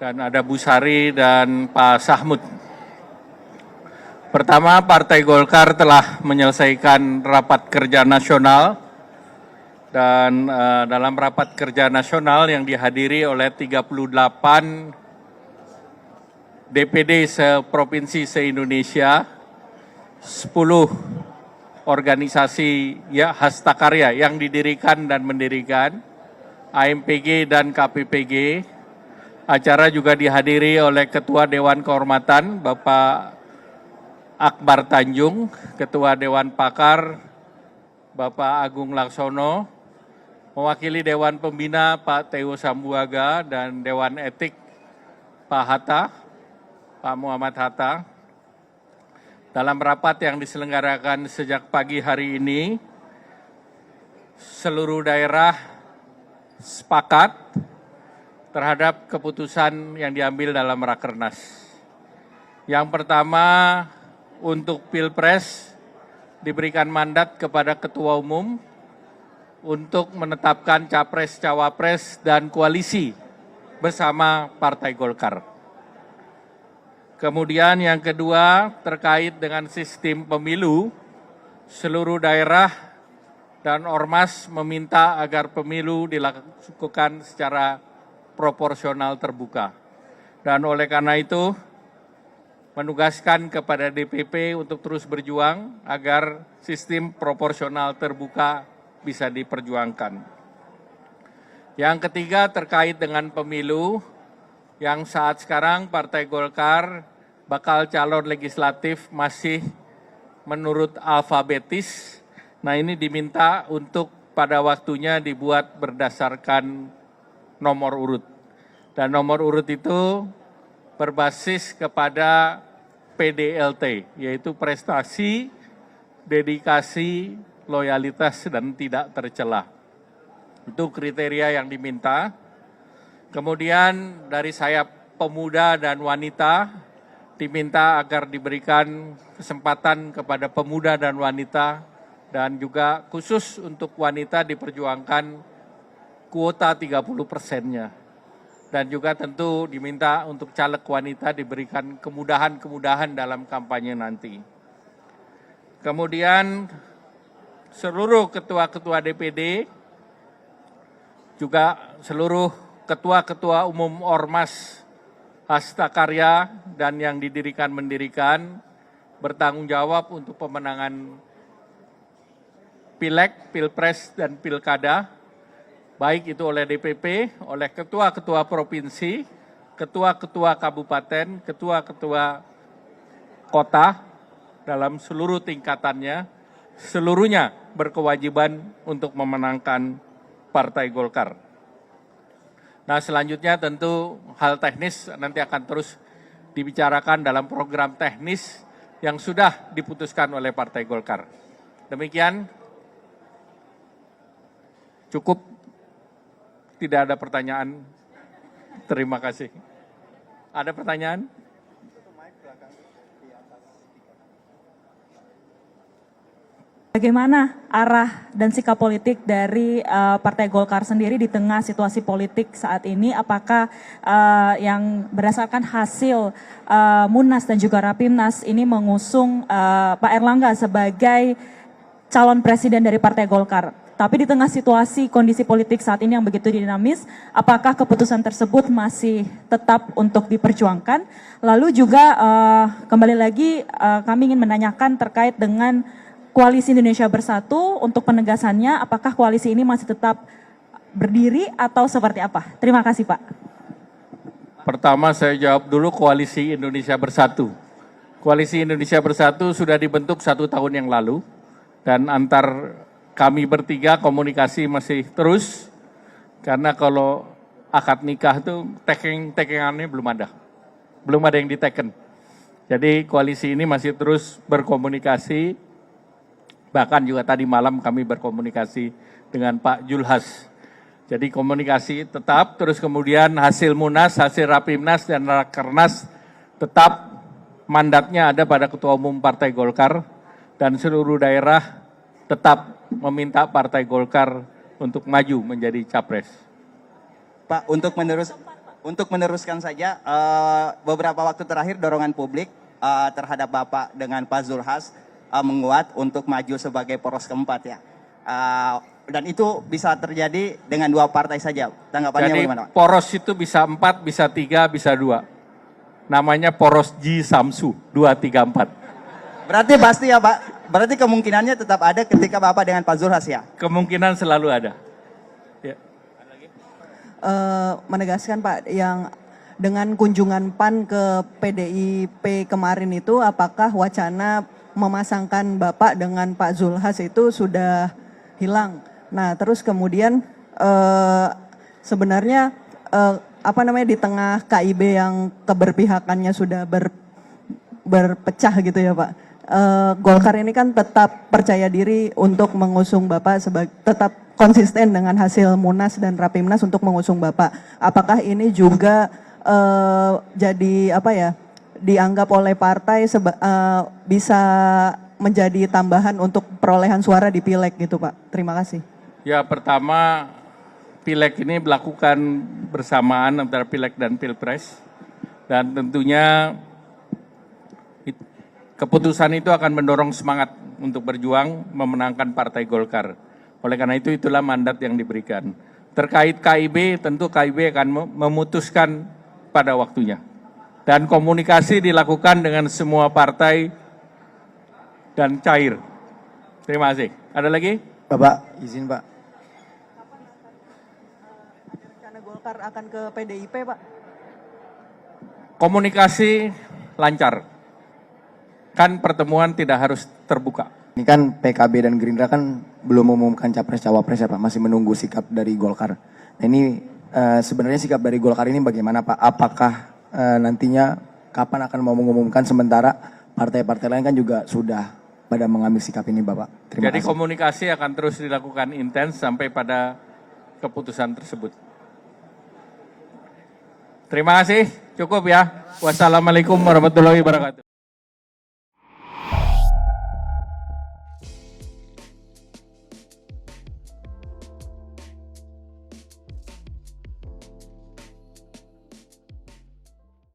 dan ada Bu Sari dan Pak Sahmud. Pertama, Partai Golkar telah menyelesaikan rapat kerja nasional dan dalam rapat kerja nasional yang dihadiri oleh 38 DPD seprovinsi se-Indonesia, 10 organisasi hastakarya yang didirikan dan mendirikan, AMPG dan KPPG. Acara juga dihadiri oleh Ketua Dewan Kehormatan Bapak Akbar Tanjung, Ketua Dewan Pakar Bapak Agung Laksono, mewakili Dewan Pembina Pak Teo Sambuaga dan Dewan Etik Pak Hatta, Pak Muhammad Hatta. Dalam rapat yang diselenggarakan sejak pagi hari ini, seluruh daerah sepakat terhadap keputusan yang diambil dalam Rakernas. Yang pertama, untuk Pilpres diberikan mandat kepada Ketua Umum untuk menetapkan Capres, Cawapres, dan koalisi bersama Partai Golkar. Kemudian yang kedua, terkait dengan sistem pemilu, seluruh daerah dan ormas meminta agar pemilu dilakukan secara proporsional terbuka. Dan oleh karena itu, menugaskan kepada DPP untuk terus berjuang agar sistem proporsional terbuka bisa diperjuangkan. Yang ketiga, terkait dengan pemilu, yang saat sekarang Partai Golkar bakal calon legislatif masih menurut alfabetis. Nah, ini diminta untuk pada waktunya dibuat berdasarkan nomor urut. Dan nomor urut itu berbasis kepada PDLT, yaitu prestasi, dedikasi, loyalitas, dan tidak tercela. Itu kriteria yang diminta. Kemudian dari sayap pemuda dan wanita, diminta agar diberikan kesempatan kepada pemuda dan wanita, dan juga khusus untuk wanita diperjuangkan kuota 30%-nya. Dan juga tentu diminta untuk caleg wanita diberikan kemudahan-kemudahan dalam kampanye nanti. Kemudian seluruh ketua-ketua DPD, juga seluruh ketua-ketua umum ormas hastakarya dan yang mendirikan bertanggung jawab untuk pemenangan Pileg, Pilpres, dan Pilkada, baik itu oleh DPP, oleh ketua-ketua provinsi, ketua-ketua kabupaten, ketua-ketua kota dalam seluruh tingkatannya, seluruhnya berkewajiban untuk memenangkan Partai Golkar. Nah, selanjutnya tentu hal teknis nanti akan terus dibicarakan dalam program teknis yang sudah diputuskan oleh Partai Golkar. Demikian, cukup, tidak ada pertanyaan. Terima kasih. Ada pertanyaan? Bagaimana arah dan sikap politik dari Partai Golkar sendiri di tengah situasi politik saat ini? Apakah yang berdasarkan hasil Munas dan juga Rapimnas ini mengusung Pak Erlangga sebagai calon presiden dari Partai Golkar? Tapi di tengah situasi kondisi politik saat ini yang begitu dinamis, apakah keputusan tersebut masih tetap untuk diperjuangkan? Lalu juga kembali lagi kami ingin menanyakan terkait dengan Koalisi Indonesia Bersatu, untuk penegasannya, apakah koalisi ini masih tetap berdiri atau seperti apa? Terima kasih, Pak. Pertama saya jawab dulu Koalisi Indonesia Bersatu. Koalisi Indonesia Bersatu sudah dibentuk 1 tahun yang lalu, dan antar kami bertiga komunikasi masih terus, karena kalau akad nikah itu tekengannya belum ada yang diteken. Jadi koalisi ini masih terus berkomunikasi. Bahkan juga tadi malam kami berkomunikasi dengan Pak Julhas. Jadi komunikasi tetap, terus kemudian hasil Munas, hasil Rapimnas, dan Rakernas tetap mandatnya ada pada Ketua Umum Partai Golkar, dan seluruh daerah tetap meminta Partai Golkar untuk maju menjadi capres. Pak, untuk menerus untuk meneruskan saja, beberapa waktu terakhir dorongan publik terhadap Bapak dengan Pak Zulhas menguat untuk maju sebagai poros keempat ya. Dan itu bisa terjadi dengan 2 partai saja. Tanggapannya Jadi bagaimana, Pak? poros itu bisa 4, bisa 3, bisa 2. Namanya poros Ji Samsu 2, 3, 4. Berarti pasti ya Pak. Berarti kemungkinannya tetap ada ketika Bapak dengan Pak Zulhas ya. Kemungkinan selalu ada. Ya. Menegaskan Pak, yang dengan kunjungan PAN ke PDIP kemarin itu, apakah wacana memasangkan Bapak dengan Pak Zulhas itu sudah hilang? Nah, terus kemudian sebenarnya di tengah KIB yang keberpihakannya sudah berpecah gitu ya Pak. Golkar ini kan tetap percaya diri untuk mengusung Bapak, tetap konsisten dengan hasil Munas dan Rapimnas untuk mengusung Bapak. Apakah ini juga jadi dianggap oleh partai bisa menjadi tambahan untuk perolehan suara di Pileg gitu Pak? Terima kasih. Ya, pertama Pileg ini melakukan bersamaan antara Pileg dan Pilpres, dan tentunya keputusan itu akan mendorong semangat untuk berjuang memenangkan Partai Golkar. Oleh karena itu, itulah mandat yang diberikan. Terkait KIB, tentu KIB akan memutuskan pada waktunya. Dan komunikasi dilakukan dengan semua partai dan cair. Terima kasih. Ada lagi? Bapak, izin Pak. Rencana Golkar akan ke PDIP Pak? Komunikasi lancar. Kan pertemuan tidak harus terbuka. Ini kan PKB dan Gerindra kan belum mengumumkan capres-cawapres ya Pak, masih menunggu sikap dari Golkar. Nah, ini sebenarnya sikap dari Golkar ini bagaimana Pak? Apakah nantinya kapan akan mau mengumumkan, sementara partai-partai lain kan juga sudah pada mengambil sikap ini Bapak? Terima Jadi kasih. komunikasi akan terus dilakukan intens sampai pada keputusan tersebut. Terima kasih, cukup ya. Wassalamualaikum warahmatullahi wabarakatuh.